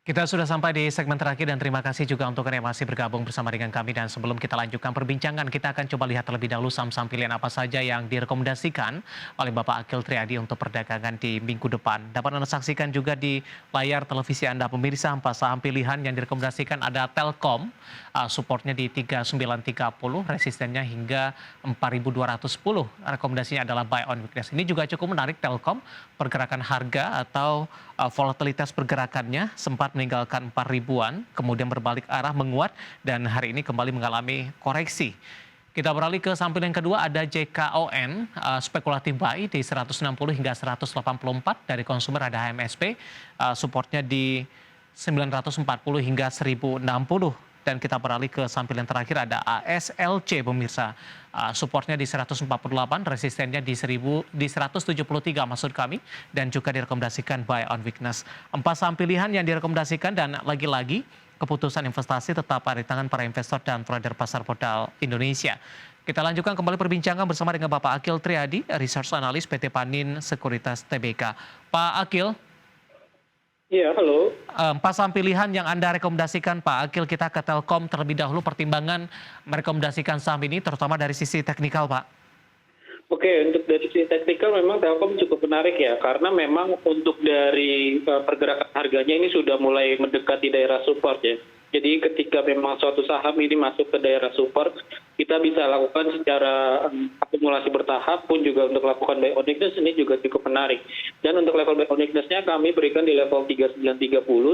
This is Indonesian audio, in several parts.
Kita sudah sampai di segmen terakhir dan terima kasih juga untuk Anda yang masih bergabung bersama dengan kami. Dan sebelum kita lanjutkan perbincangan, kita akan coba lihat terlebih dahulu saham-saham pilihan apa saja yang direkomendasikan oleh Bapak Akil Triadi untuk perdagangan di minggu depan. Dapat Anda saksikan juga di layar televisi Anda pemirsa, empat saham pilihan yang direkomendasikan ada Telkom, supportnya di 3930, resistennya hingga 4210. Rekomendasinya adalah buy on weakness. Ini juga cukup menarik Telkom, pergerakan harga atau volatilitas pergerakannya sempat meninggalkan 4 ribuan, kemudian berbalik arah menguat dan hari ini kembali mengalami koreksi. Kita beralih ke samping yang kedua ada JKON, spekulatif buy di 160 hingga 184, dari konsumer ada HMSP, supportnya di 940 hingga 1060. Dan kita beralih ke samping yang terakhir ada ASLC pemirsa, supportnya di 148, resistennya di 173 maksud kami, dan juga direkomendasikan buy on weakness. Empat saham pilihan yang direkomendasikan dan lagi-lagi keputusan investasi tetap ada di tangan para investor dan trader pasar modal Indonesia. Kita lanjutkan kembali perbincangan bersama dengan Bapak Akil Triadi, Research Analyst PT Panin Sekuritas Tbk. Pak Akil, Iya, halo. empat saham pilihan yang Anda rekomendasikan Pak Akil, kita ke Telkom terlebih dahulu, pertimbangan merekomendasikan saham ini terutama dari sisi teknikal Pak. Oke, untuk dari sisi teknikal memang Telkom cukup menarik ya, karena memang untuk dari pergerakan harganya ini sudah mulai mendekati daerah support ya. Jadi ketika memang suatu saham ini masuk ke daerah support, kita bisa lakukan secara akumulasi bertahap pun juga untuk lakukan buy on weakness ini juga cukup menarik. Dan untuk level buy on weakness-nya kami berikan di level 3930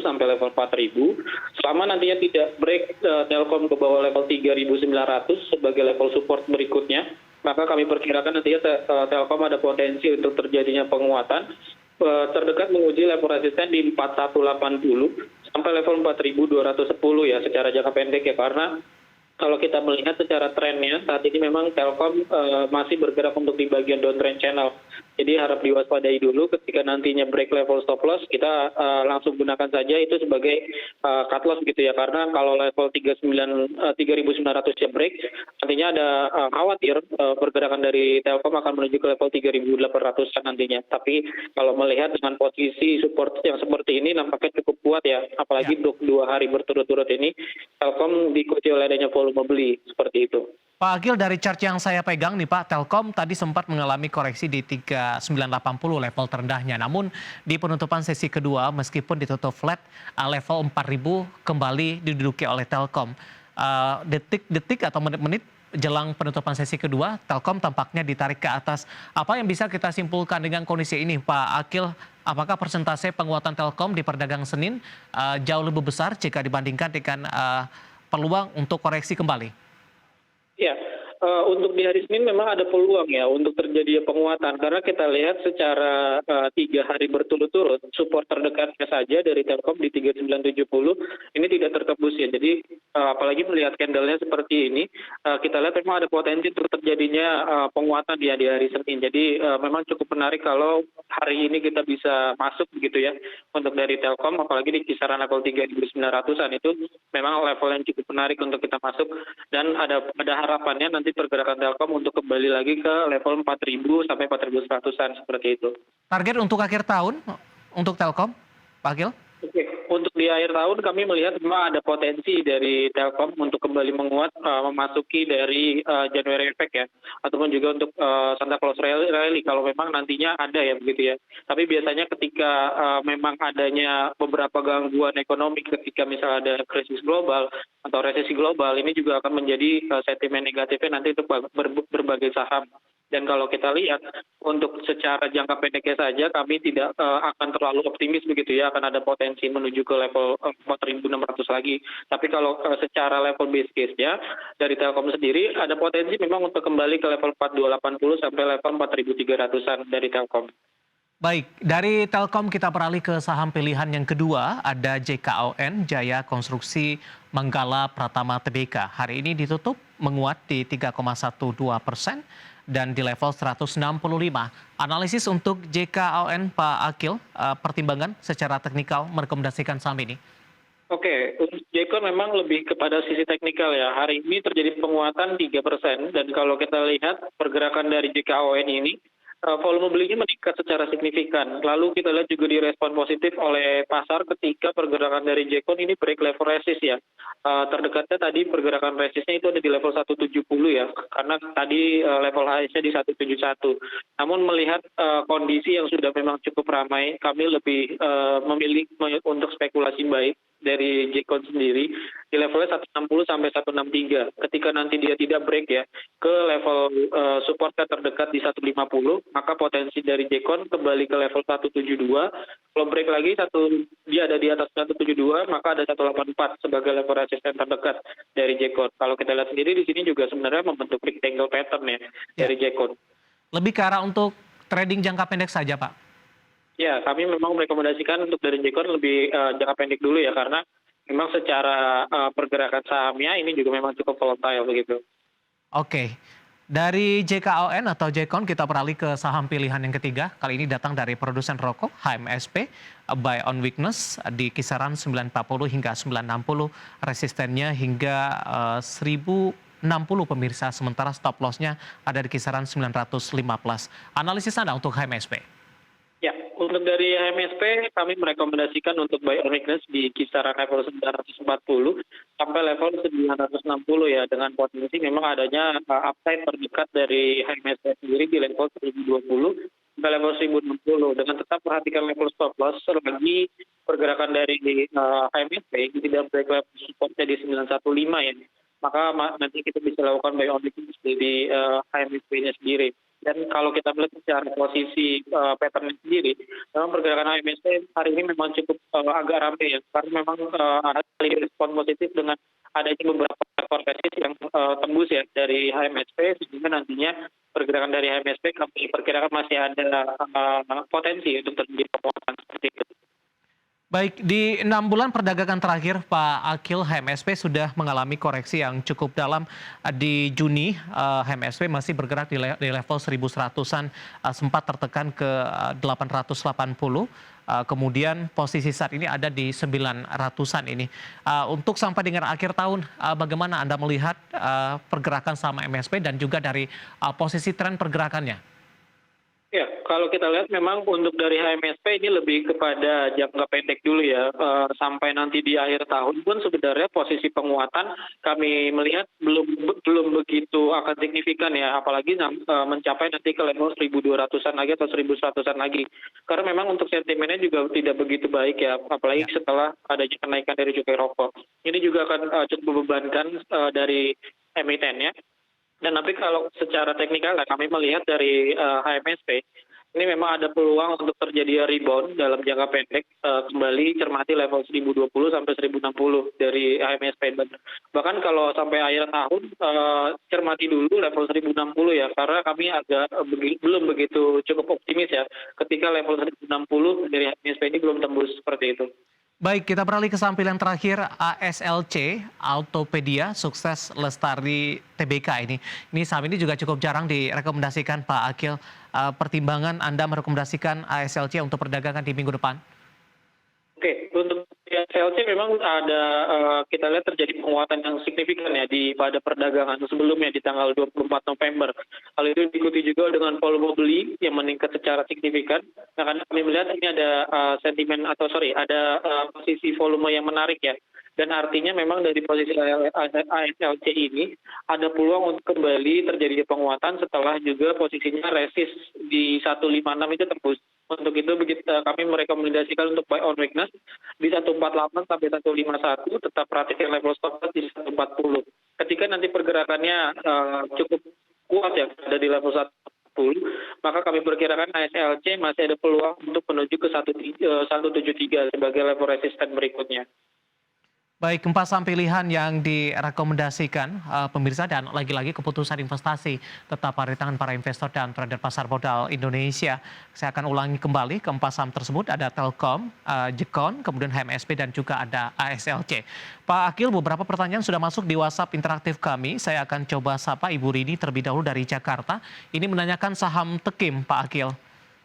sampai level 4000. Selama nantinya tidak break Telkom ke bawah level 3900 sebagai level support berikutnya, maka kami perkirakan nantinya Telkom ada potensi untuk terjadinya penguatan terdekat menguji level resisten di 4180 sampai level 4210 ya secara jangka pendek ya, karena kalau kita melihat secara trennya saat ini memang Telkom masih bergerak untuk di bagian downtrend channel. Jadi harap diwaspadai dulu ketika nantinya break level stop loss, kita langsung gunakan saja itu sebagai cut loss gitu ya. Karena kalau level 3900 ya break, nantinya ada khawatir pergerakan dari Telkom akan menuju ke level 3800-an nantinya. Tapi kalau melihat dengan posisi support yang seperti ini nampaknya cukup kuat ya. Apalagi untuk 2 hari berturut-turut ini Telkom diikuti oleh adanya volume beli seperti itu. Pak Agil, dari chart yang saya pegang nih Pak, Telkom tadi sempat mengalami koreksi di 3980 level terendahnya. Namun di penutupan sesi kedua meskipun ditutup flat, level 4000 kembali diduduki oleh Telkom. Detik-detik atau menit-menit jelang penutupan sesi kedua, Telkom tampaknya ditarik ke atas. Apa yang bisa kita simpulkan dengan kondisi ini Pak Akil? Apakah persentase penguatan Telkom di perdagangan Senin jauh lebih besar jika dibandingkan dengan peluang untuk koreksi kembali? Ya, untuk di hari Senin memang ada peluang ya untuk terjadi penguatan, karena kita lihat secara 3 hari berturut-turut support terdekatnya saja dari Telkom di 3970 ini tidak tertembus ya. Jadi apalagi melihat candlenya seperti ini, kita lihat memang ada potensi untuk terjadinya penguatan ya di hari Senin. Jadi memang cukup menarik kalau hari ini kita bisa masuk begitu ya untuk dari Telkom, apalagi di kisaran level 3900-an itu memang level yang cukup menarik untuk kita masuk, dan ada harapannya nanti pergerakan Telkom untuk kembali lagi ke level 4000 sampai 4100-an seperti itu. Target untuk akhir tahun untuk Telkom, Pak Akil? Oke, untuk di akhir tahun kami melihat memang ada potensi dari Telkom untuk kembali menguat memasuki dari January effect ya, ataupun juga untuk Santa Claus Rally kalau memang nantinya ada ya begitu ya. Tapi biasanya ketika memang adanya beberapa gangguan ekonomi, ketika misalnya ada krisis global atau resesi global, ini juga akan menjadi sentimen negatifnya nanti untuk berbagai saham. Dan kalau kita lihat untuk secara jangka pendeknya saja kami tidak akan terlalu optimis begitu ya, akan ada potensi menuju ke level 4.600 lagi. Tapi kalau secara level base case-nya dari Telkom sendiri ada potensi memang untuk kembali ke level 4280 sampai level 4.300-an dari Telkom. Baik, dari Telkom kita beralih ke saham pilihan yang kedua, ada JKON, Jaya Konstruksi Manggala Pratama Tbk. Hari ini ditutup menguat di 3,12% dan di level 165. Analisis untuk JKON Pak Akil, pertimbangan secara teknikal merekomendasikan saham ini. Oke, untuk Jeko memang lebih kepada sisi teknikal ya. Hari ini terjadi penguatan 3%, dan kalau kita lihat pergerakan dari JKON ini volume belinya meningkat secara signifikan. Lalu kita lihat juga direspon positif oleh pasar ketika pergerakan dari Jekon ini break level resist ya. Terdekatnya tadi pergerakan resistnya itu ada di level 170 ya, karena tadi level highs-nya di 171. Namun melihat kondisi yang sudah memang cukup ramai, kami lebih memilih untuk spekulasi baik dari Jekon sendiri di levelnya 160 sampai 163. Ketika nanti dia tidak break ya ke level support terdekat di 150, maka potensi dari Jekon kembali ke level 172. Kalau break lagi dia ada di atas 172, maka ada 184 sebagai level resisten terdekat dari Jekon. Kalau kita lihat sendiri di sini juga sebenarnya membentuk rectangle pattern ya dari Jekon. Lebih ke arah untuk trading jangka pendek saja, Pak. Ya, kami memang merekomendasikan untuk dari Jekon lebih jangka pendek dulu ya, karena memang secara pergerakan sahamnya ini juga memang cukup volatile begitu. Oke. Dari JKON atau Jekon kita beralih ke saham pilihan yang ketiga. Kali ini datang dari produsen rokok HMSP, buy on weakness di kisaran 940 hingga 960, resistennya hingga 1060 pemirsa, sementara stop loss-nya ada di kisaran 915. Analisis Anda untuk HMSP? Ya, untuk dari HMSP kami merekomendasikan untuk buy on weakness di kisaran level 940 sampai level 960 ya, dengan potensi memang adanya upside terdekat dari HMSP sendiri di level 1020 sampai level 1060, dengan tetap perhatikan level stop loss selagi pergerakan dari HMSP tidak break level supportnya di 915 ya, maka nanti kita bisa lakukan buy on weakness di HMSP-nya sendiri. Dan kalau kita melihat secara posisi pattern sendiri, memang pergerakan HMSP hari ini memang cukup agak ramai ya, karena memang ada respon positif dengan adanya beberapa rekor resist yang tembus ya dari HMSP, sehingga nantinya pergerakan dari HMSP kami perkirakan masih ada potensi untuk terjadi penguatan seperti itu. Baik, di 6 bulan perdagangan terakhir, Pak Akil, HMSP sudah mengalami koreksi yang cukup dalam. Di Juni, HMSP masih bergerak di level 1100-an, sempat tertekan ke 880. Kemudian posisi saat ini ada di 900-an ini. Untuk sampai dengan akhir tahun, bagaimana Anda melihat pergerakan saham HMSP dan juga dari posisi tren pergerakannya? Ya, kalau kita lihat memang untuk dari HMSP ini lebih kepada jangka pendek dulu ya, sampai nanti di akhir tahun pun sebenarnya posisi penguatan kami melihat belum begitu akan signifikan ya, apalagi mencapai nanti ke level 1.200-an lagi atau 1.100-an lagi. Karena memang untuk sentimennya juga tidak begitu baik ya, apalagi setelah adanya kenaikan dari cukai rokok. Ini juga akan cukup membebankan dari emiten ya. Dan tapi kalau secara teknikal kami melihat dari HMSP, ini memang ada peluang untuk terjadi rebound dalam jangka pendek, kembali cermati level 1020 sampai 1060 dari HMSP. Bahkan kalau sampai akhir tahun, cermati dulu level 1060 ya, karena kami agak belum begitu cukup optimis ya, ketika level 1060 dari HMSP ini belum tembus seperti itu. Baik, kita beralih ke saham pilihan terakhir, ASLC, Autopedia, Sukses Lestari Tbk ini. Ini saham ini juga cukup jarang direkomendasikan, Pak Akil. Pertimbangan Anda merekomendasikan ASLC untuk perdagangan di minggu depan? Oke, untuk ASLC memang ada kita lihat terjadi penguatan yang signifikan ya pada perdagangan sebelumnya di tanggal 24 November. Hal itu diikuti juga dengan volume beli yang meningkat secara signifikan. Nah, karena kami melihat ini ada ada posisi volume yang menarik ya. Dan artinya memang dari posisi ASLC ini ada peluang untuk kembali terjadi penguatan setelah juga posisinya resist di 156 itu tembus. Untuk itu kami merekomendasikan untuk buy on weakness di 148 sampai 151, tetap perhatikan level stop loss di 140. Ketika nanti pergerakannya cukup kuat ya, ada di level 140, maka kami perkirakan ASLC masih ada peluang untuk menuju ke 173 sebagai level resisten berikutnya. Baik, 4 saham pilihan yang direkomendasikan pemirsa, dan lagi-lagi keputusan investasi tetap ada di tangan para investor dan trader pasar modal Indonesia. Saya akan ulangi kembali ke 4 saham tersebut, ada Telkom, Jekon, kemudian HMSP dan juga ada ASLC. Pak Akil, beberapa pertanyaan sudah masuk di WhatsApp interaktif kami. Saya akan coba sapa Ibu Rini terlebih dahulu dari Jakarta. Ini menanyakan saham Tekim, Pak Akil.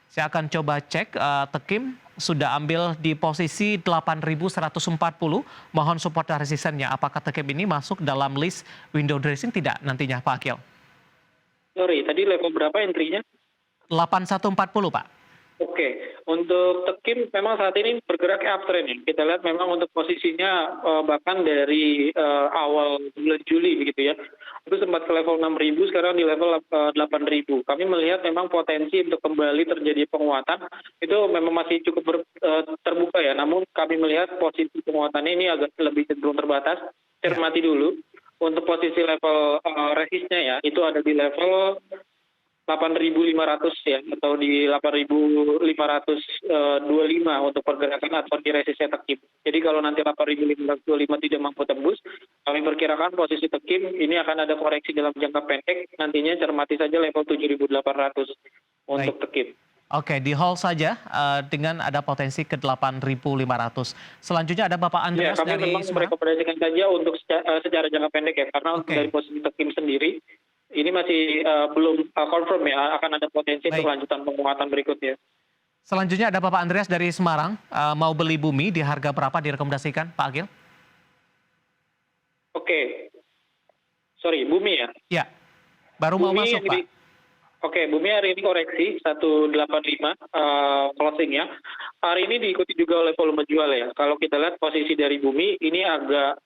Saya akan coba cek, Tekim sudah ambil di posisi 8.140, mohon support dan resistennya. Apakah Tekim ini masuk dalam list window dressing tidak nantinya, Pak Akil? Sorry, tadi level berapa entry-nya? 8140 Pak. Oke, untuk Tekim memang saat ini bergeraknya uptrend ya. Kita lihat memang untuk posisinya bahkan dari awal bulan Juli begitu ya. Itu sempat ke level 6.000, sekarang di level 8.000. Kami melihat memang potensi untuk kembali terjadi penguatan itu memang masih cukup terbuka ya. Namun kami melihat posisi penguatannya ini agak lebih cenderung terbatas. Ya. Cermati dulu untuk posisi level resistnya ya, itu ada di level 8.500 ya, atau di 8.525 untuk pergerakan atau di resistnya Tekim. Jadi kalau nanti 8.525 tidak mampu tembus, kami perkirakan posisi Tekim ini akan ada koreksi dalam jangka pendek, nantinya cermati saja level 7.800 untuk Baik. Tekim. Oke, di hold saja dengan ada potensi ke 8.500. Selanjutnya ada Bapak Ya, Andreas kami dari memang Semarang. merekomendasikan saja untuk secara jangka pendek ya, karena untuk dari Oke, posisi Tekim sendiri, ini masih belum confirm ya, akan ada potensi untuk baik. lanjutan penguatan berikutnya. Selanjutnya ada Bapak Andreas dari Semarang, mau beli bumi di harga berapa direkomendasikan Pak Agil? Oke, sorry, Bumi ya. Ya, baru mau Bumi masuk Pak. Oke, Bumi hari ini koreksi 185 closingnya. Hari ini diikuti juga oleh volume jual ya. Kalau kita lihat posisi dari Bumi ini agak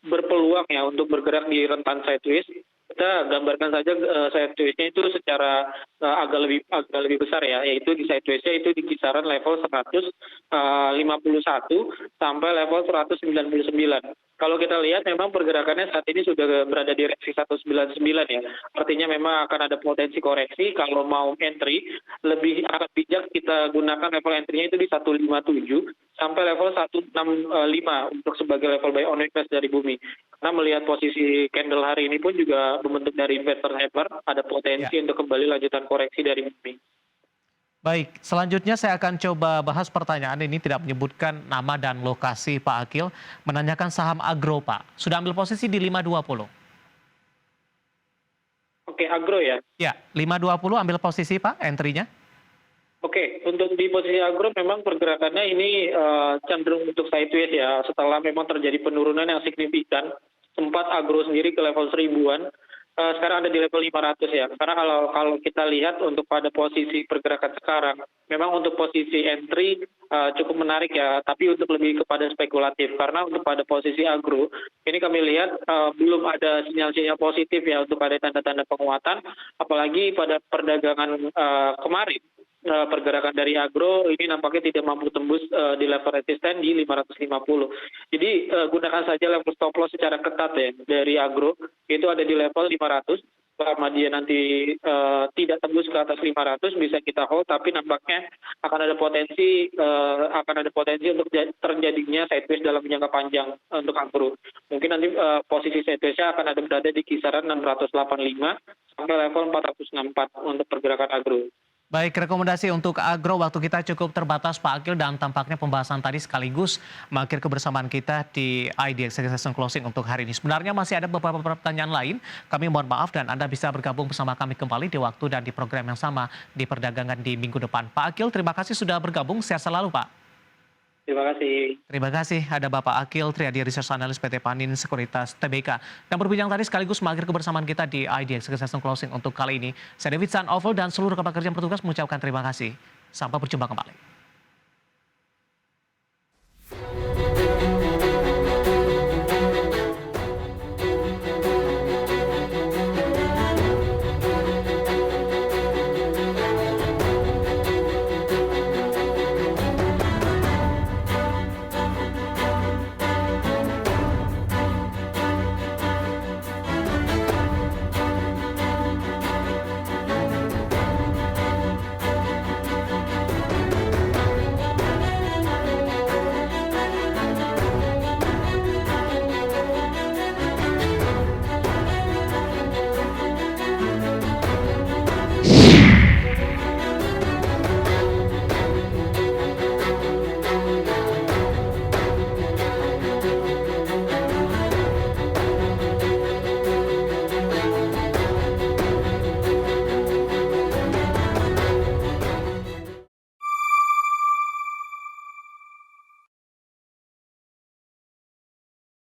berpeluang ya untuk bergerak di rentan sideways. Kita gambarkan saja sideways-nya itu secara agak lebih besar ya, yaitu di sideways-nya itu di kisaran level 151 sampai level 199. Kalau kita lihat memang pergerakannya saat ini sudah berada di reaksi 199 ya. Artinya memang akan ada potensi koreksi. Kalau mau entry, lebih akan bijak kita gunakan level entry-nya itu di 157 sampai level 165 untuk sebagai level buy on request dari Bumi. Karena melihat posisi candle hari ini pun juga membentuk dari inverter hammer, ada potensi Ya. untuk kembali lanjutan koreksi dari Bumi. Baik, selanjutnya saya akan coba bahas pertanyaan ini tidak menyebutkan nama dan lokasi Pak Akil, menanyakan saham agro Pak. Sudah ambil posisi di 520. Oke, agro ya. Ya, 520 ambil posisi Pak, entry-nya. Oke, untuk di posisi agro memang pergerakannya ini cenderung untuk sideways ya. Setelah memang terjadi penurunan yang signifikan, sempat agro sendiri ke level 1000-an. Sekarang ada di level 500 ya. Karena kalau kita lihat untuk pada posisi pergerakan sekarang, memang untuk posisi entry cukup menarik ya, tapi untuk lebih kepada spekulatif. Karena untuk pada posisi agro, ini kami lihat belum ada sinyal-sinyal positif ya untuk ada tanda-tanda penguatan, apalagi pada perdagangan kemarin. Pergerakan dari agro ini nampaknya tidak mampu tembus di level resisten di 550. Jadi gunakan saja level stop loss secara ketat ya dari agro, itu ada di level 500. Selama dia nanti tidak tembus ke atas 500 bisa kita hold, tapi nampaknya akan ada potensi untuk terjadinya sideways dalam jangka panjang untuk agro. Mungkin nanti posisi sideways-nya akan ada berada di kisaran 685 sampai level 464 untuk pergerakan agro. Baik, rekomendasi untuk agro waktu kita cukup terbatas Pak Akil dan tampaknya pembahasan tadi sekaligus mengakhiri kebersamaan kita di IDX Session Closing untuk hari ini. Sebenarnya masih ada beberapa pertanyaan lain, kami mohon maaf dan Anda bisa bergabung bersama kami kembali di waktu dan di program yang sama di perdagangan di minggu depan. Pak Akil, terima kasih sudah bergabung, sehat selalu Pak. Terima kasih. Terima kasih, ada Bapak Akil Triadi, Research Analyst PT Panin Sekuritas Tbk. Dan berbincang tadi sekaligus mengakhiri kebersamaan kita di IDX Session Closing untuk kali ini. Saya David San Oval dan seluruh rekan kerja yang bertugas mengucapkan terima kasih. Sampai berjumpa kembali.